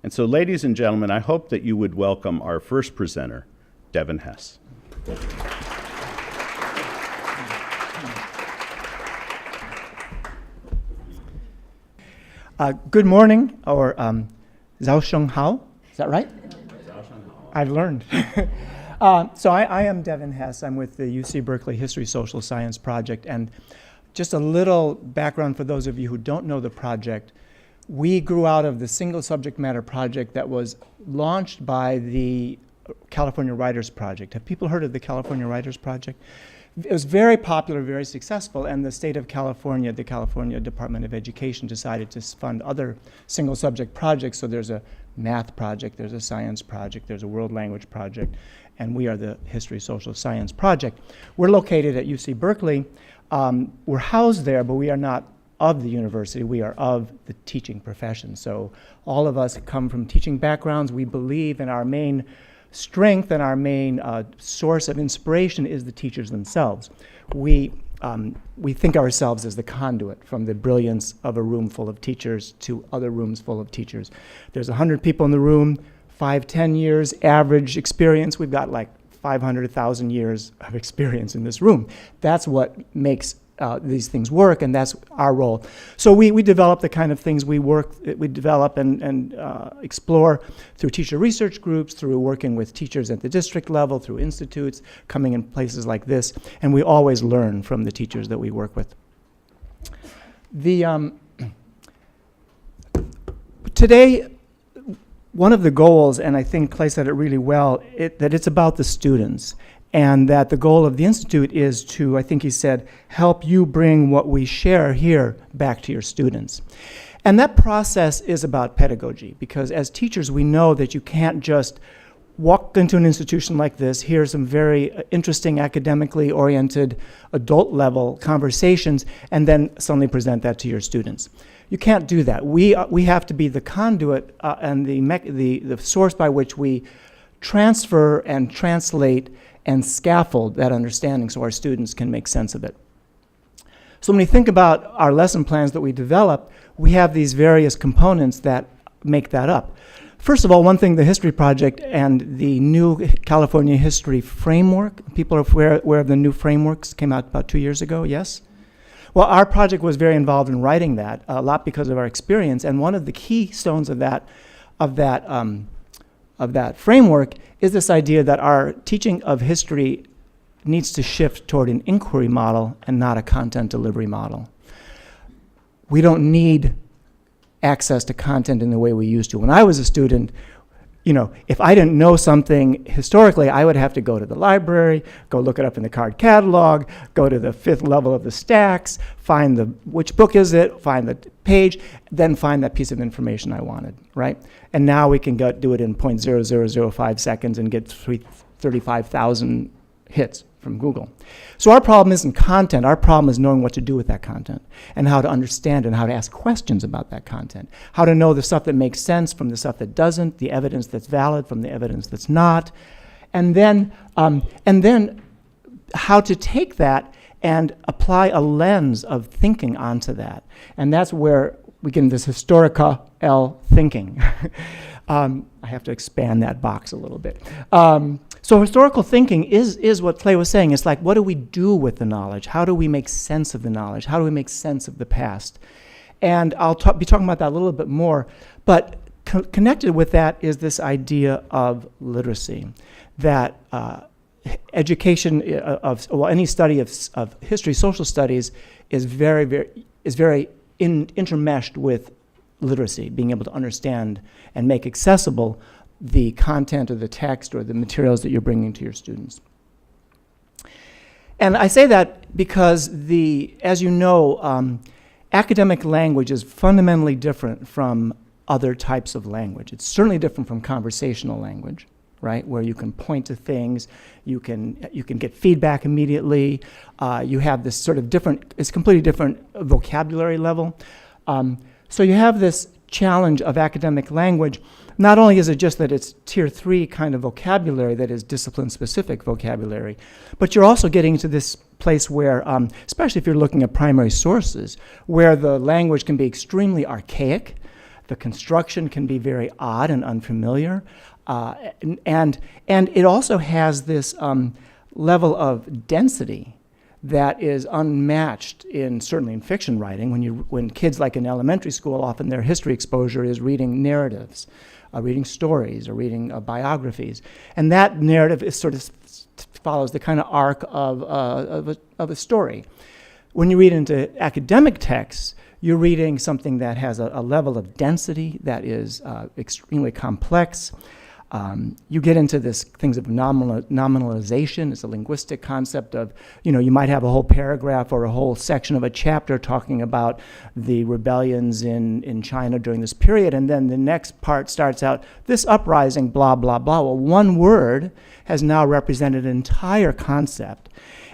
And so, ladies and gentlemen, I hope that you would welcome our first presenter, Devin Hess. Good morning, or Zhao Sheng Hao, is that right? I've learned. So I am Devin Hess. I'm with the UC Berkeley History Social Science Project. And just a little background for those of you who don't know the project. We grew out of the single subject matter project that was launched by the California Writers Project. Have people heard of the California Writers Project? It was very popular, very successful, and the state of California, the California Department of Education, decided to fund other single subject projects. So there's a math project, there's a science project, there's a world language project, and we are the History Social Science Project. We're located at UC Berkeley. We're housed there, but we are not of the university. We are of the teaching profession. So all of us come from teaching backgrounds. We believe in our main strength and our main source of inspiration is the teachers themselves. We think ourselves as the conduit from the brilliance of a room full of teachers to other rooms full of teachers. There's 100 people in the room, 5-10 years average experience. We've got like 500,000 years of experience in this room. That's what makes these things work, and that's our role. So we develop the kind of things we develop and explore through teacher research groups, through working with teachers at the district level, through institutes, coming in places like this, and we always learn from the teachers that we work with. Today, one of the goals, and I think Clay said it really well, that it's about the students. And that the goal of the Institute is to, I think he said, help you bring what we share here back to your students. And that process is about pedagogy, because as teachers, we know that you can't just walk into an institution like this, hear some very interesting, academically oriented, adult-level conversations, and then suddenly present that to your students. You can't do that. We have to be the conduit and the source by which we transfer and translate and scaffold that understanding so our students can make sense of it. So when we think about our lesson plans that we develop, we have these various components that make that up. First of all, one thing, the History Project and the new California History Framework, people are aware of the new frameworks, came out about 2 years ago, yes? Well, our project was very involved in writing that, a lot because of our experience, and one of the keystones of that framework is this idea that our teaching of history needs to shift toward an inquiry model and not a content delivery model. We don't need access to content in the way we used to. When I was a student, if I didn't know something historically, I would have to go to the library, go look it up in the card catalog, go to the 5th level of the stacks, find which book is it, find the page, then find that piece of information I wanted, right? And now we can do it in 0.0005 seconds and get 35,000 hits from Google. So our problem isn't content. Our problem is knowing what to do with that content and how to understand and how to ask questions about that content, how to know the stuff that makes sense from the stuff that doesn't, the evidence that's valid from the evidence that's not, and then how to take that and apply a lens of thinking onto that. And that's where we get into this historical thinking. I have to expand that box a little bit. So historical thinking is what Clay was saying. It's like, what do we do with the knowledge? How do we make sense of the knowledge? How do we make sense of the past? And I'll be talking about that a little bit more. But connected with that is this idea of literacy, that education any study of history, social studies is very intermeshed with literacy, being able to understand and make accessible the content or the text or the materials that you're bringing to your students. And I say that because as you know, academic language is fundamentally different from other types of language. It's certainly different from conversational language, right? Where you can point to things, you can get feedback immediately. You have this sort of it's completely different vocabulary level. So you have this challenge of academic language. Not only is it just that it's tier 3 kind of vocabulary that is discipline-specific vocabulary, but you're also getting to this place where, especially if you're looking at primary sources, where the language can be extremely archaic, The construction can be very odd and unfamiliar. And it also has this level of density that is unmatched certainly in fiction writing. When kids, like in elementary school, often their history exposure is reading narratives, reading stories, or reading biographies, and that narrative is sort of follows the kind of arc of a story. When you read into academic texts, you're reading something that has a level of density that is extremely complex. You get into things of nominalization. It's a linguistic concept of, you might have a whole paragraph or a whole section of a chapter talking about the rebellions in China during this period, and then the next part starts out, this uprising, blah, blah, blah. Well, one word has now represented an entire concept.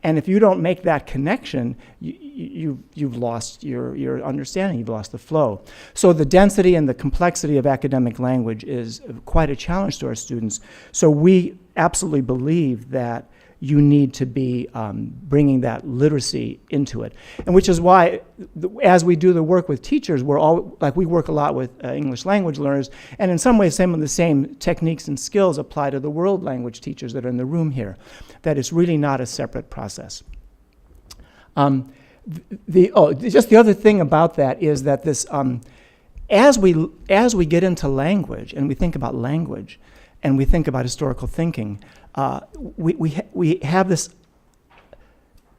And if you don't make that connection, you've lost your understanding, you've lost the flow. So the density and the complexity of academic language is quite a challenge to our students. So we absolutely believe that you need to be bringing that literacy into it. And which is why, as we do the work with teachers, we work a lot with English language learners, and in some ways some of the same techniques and skills apply to the world language teachers that are in the room here, that it's really not a separate process. Just the other thing about that is that this, as we get into language, and we think about language, and we think about historical thinking, we have this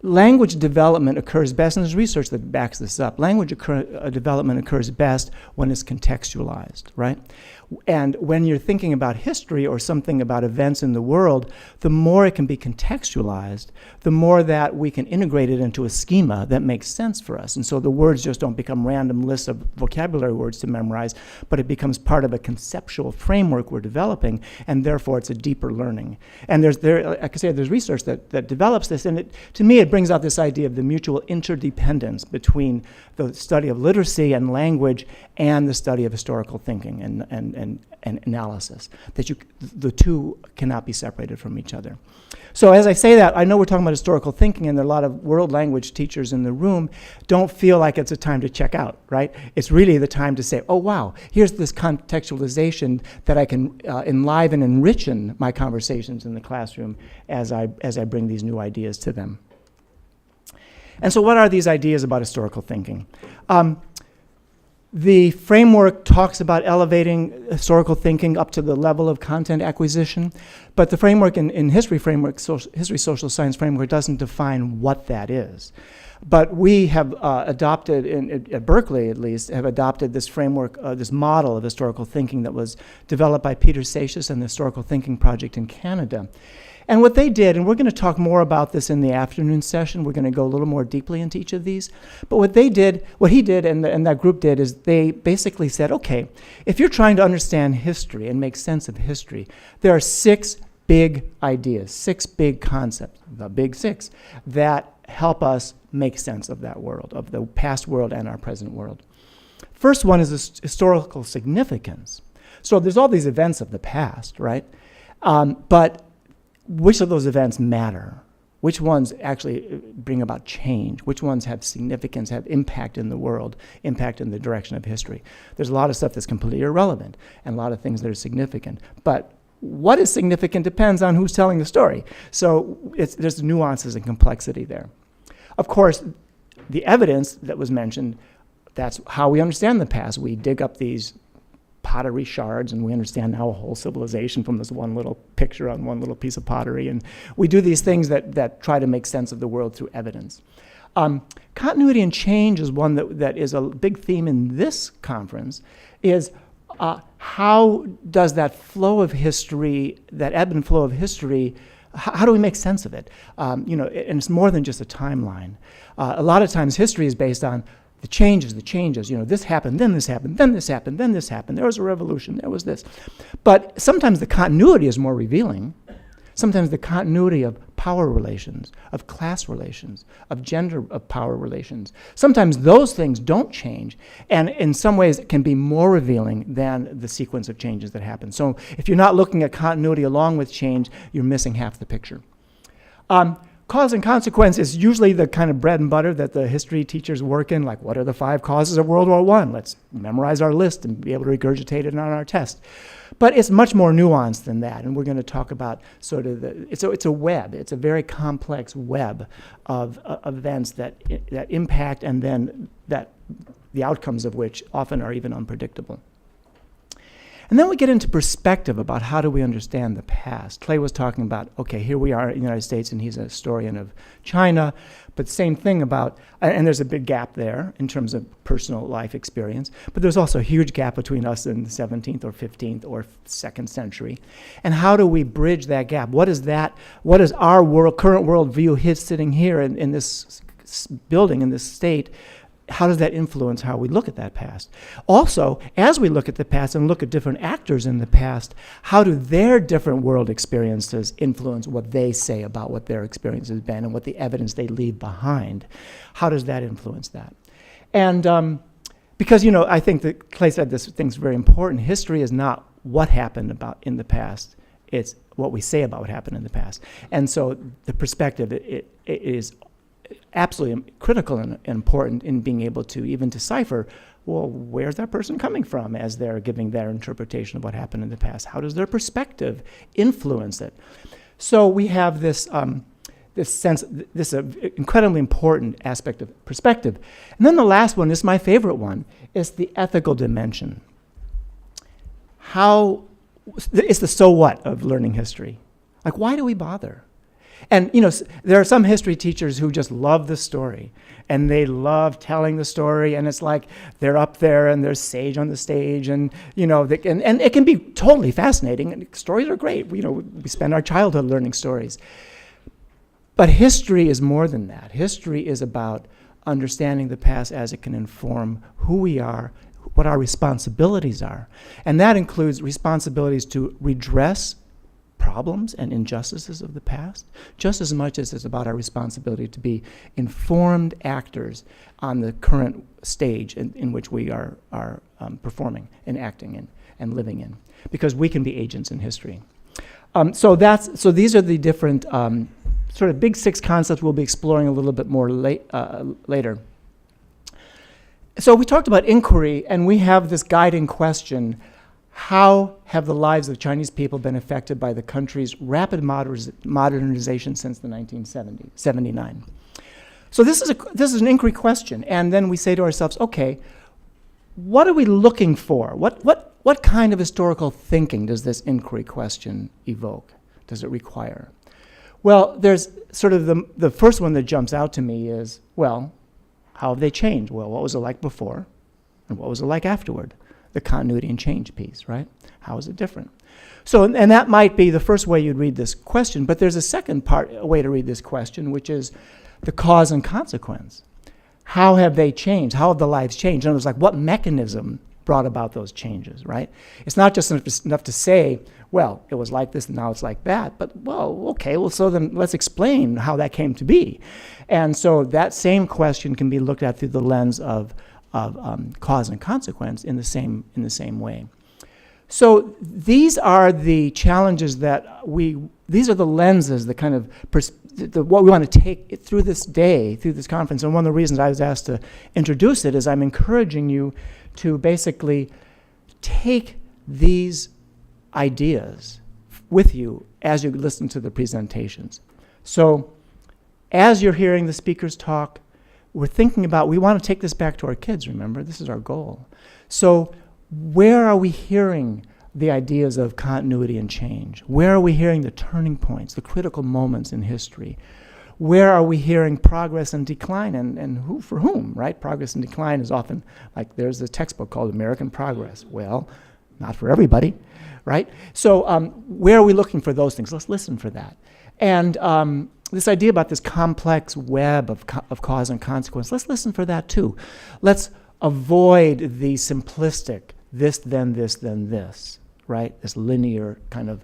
language development occurs best, and there's research that backs this up. Language development occurs best when it's contextualized, right? And when you're thinking about history or something about events in the world, the more it can be contextualized, the more that we can integrate it into a schema that makes sense for us. And so the words just don't become random lists of vocabulary words to memorize, but it becomes part of a conceptual framework we're developing, and therefore it's a deeper learning. And like I say, there's research that develops this, and to me it brings out this idea of the mutual interdependence between the study of literacy and language and the study of historical thinking and analysis, that the two cannot be separated from each other. So as I say that, I know we're talking about historical thinking, and there are a lot of world language teachers in the room. Don't feel like it's a time to check out, right? It's really the time to say, oh wow, here's this contextualization that I can enliven and enrichen my conversations in the classroom as I bring these new ideas to them. And so what are these ideas about historical thinking? The framework talks about elevating historical thinking up to the level of content acquisition, but the framework in history framework, history social science framework, doesn't define what that is. But we have adopted, at Berkeley at least, have adopted this framework, this model of historical thinking that was developed by Peter Seixas and the Historical Thinking Project in Canada. And what they did, and we're going to talk more about this in the afternoon session, we're going to go a little more deeply into each of these, but what he did and that group did is they basically said, okay, if you're trying to understand history and make sense of history, there are 6 big ideas, 6 big concepts, the big 6, that help us make sense of that world, of the past world and our present world. First one is this historical significance. So there's all these events of the past, right? But which of those events matter? Which ones actually bring about change? Which ones have significance, have impact in the world, impact in the direction of history? There's a lot of stuff that's completely irrelevant and a lot of things that are significant. But what is significant depends on who's telling the story. So there's nuances and complexity there. Of course, the evidence that was mentioned, that's how we understand the past. We dig up these pottery shards, and we understand now a whole civilization from this one little picture on one little piece of pottery. And we do these things that try to make sense of the world through evidence. Continuity and change is one that is a big theme in this conference, is how does that flow of history, that ebb and flow of history, how do we make sense of it? And it's more than just a timeline. A lot of times history is based on the changes, this happened, then this happened, then this happened, then this happened, there was a revolution, there was this. But sometimes the continuity is more revealing. Sometimes the continuity of power relations, of class relations, of gender of power relations, sometimes those things don't change, and in some ways it can be more revealing than the sequence of changes that happen. So if you're not looking at continuity along with change, you're missing half the picture. cause and consequence is usually the kind of bread and butter that the history teachers work in, like what are the 5 causes of World War I? Let's memorize our list and be able to regurgitate it on our test. But it's much more nuanced than that, and we're going to talk about sort of it's a web. It's a very complex web of events that impact, and then that the outcomes of which often are even unpredictable. And then we get into perspective about how do we understand the past. Clay was talking about, okay, here we are in the United States, and he's a historian of China, but same thing about, and there's a big gap there in terms of personal life experience, but there's also a huge gap between us and the 17th or 15th or 2nd century. And how do we bridge that gap? What is our current worldview sitting here in this building, in this state? How does that influence how we look at that past? Also, as we look at the past and look at different actors in the past, how do their different world experiences influence what they say about what their experience has been and what the evidence they leave behind? How does that influence that? And because, I think that Clay said this thing's very important. History is not what happened about in the past. It's what we say about what happened in the past. And so the perspective it is absolutely critical and important in being able to even decipher, well, where's that person coming from as they're giving their interpretation of what happened in the past? How does their perspective influence it? So we have this sense, this incredibly important aspect of perspective. And then the last one is my favorite one, is the ethical dimension. It's the so what of learning history. Like, why do we bother? And, there are some history teachers who just love the story, and they love telling the story, and it's like they're up there and there's sage on the stage, and, and it can be totally fascinating, and stories are great. We spend our childhood learning stories. But history is more than that. History is about understanding the past as it can inform who we are, what our responsibilities are. And that includes responsibilities to redress problems and injustices of the past, just as much as it's about our responsibility to be informed actors on the current stage in which we are performing and acting in and living in, because we can be agents in history. So these are the different sort of big 6 concepts we'll be exploring a little bit more later. So we talked about inquiry, and we have this guiding question: how have the lives of Chinese people been affected by the country's rapid modernization since the 1979? So this is an inquiry question, and then we say to ourselves, okay, what are we looking for? What kind of historical thinking does this inquiry question evoke? Does it require? Well, there's sort of the first one that jumps out to me is, well, how have they changed? Well, what was it like before, and what was it like afterward? The continuity and change piece, right? How is it different? So, and that might be the first way you'd read this question, but there's a second way to read this question, which is the cause and consequence. How have they changed? How have the lives changed? In other words, like, what mechanism brought about those changes, right? It's not just enough to say, well, it was like this and now it's like that, but, well, okay, well, so then let's explain how that came to be. And so that same question can be looked at through the lens of cause and consequence in the same way. So these are the challenges these are the lenses, the kind of what we want to take through this day, through this conference. And one of the reasons I was asked to introduce it is I'm encouraging you to basically take these ideas with you as you listen to the presentations. So as you're hearing the speakers talk, we're thinking about, we want to take this back to our kids, remember? This is our goal. So where are we hearing the ideas of continuity and change? Where are we hearing the turning points, the critical moments in history? Where are we hearing progress and decline, and who for whom, right? Progress and decline is often, like, there's a textbook called American Progress. Well, not for everybody, right? So where are we looking for those things? Let's listen for that. And this idea about this complex web of cause and consequence, let's listen for that too. Let's avoid the simplistic this, then this, then this, right? This linear kind of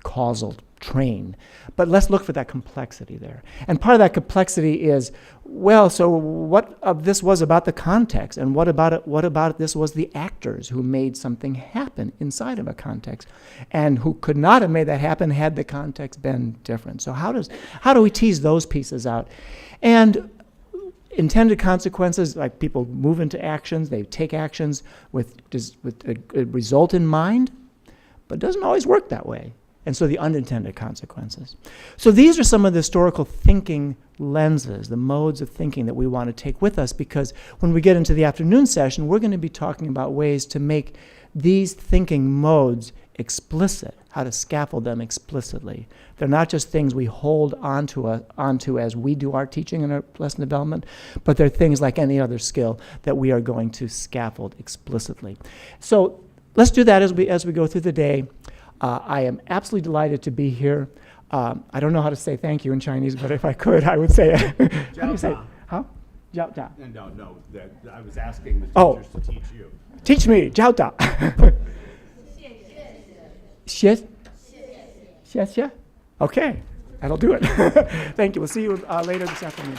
causal train. But let's look for that complexity there. And part of that complexity is, well, so what of this was about the context, and what about this was the actors who made something happen inside of a context, and who could not have made that happen had the context been different. So how do we tease those pieces out? And intended consequences, like people move into actions, they take actions with a result in mind, but it doesn't always work that way. And so the unintended consequences. So these are some of the historical thinking lenses, the modes of thinking that we want to take with us, because when we get into the afternoon session, we're going to be talking about ways to make these thinking modes explicit, how to scaffold them explicitly. They're not just things we hold onto as we do our teaching and our lesson development, but they're things like any other skill that we are going to scaffold explicitly. So let's do that as we go through the day. I am absolutely delighted to be here. I don't know how to say thank you in Chinese, but if I could, I would say, how do you say? Huh? Jiao da. No, I was asking the teachers to teach you. Teach me, jiao da. Xie? Xie? Okay, that'll do it. Thank you. We'll see you later this afternoon.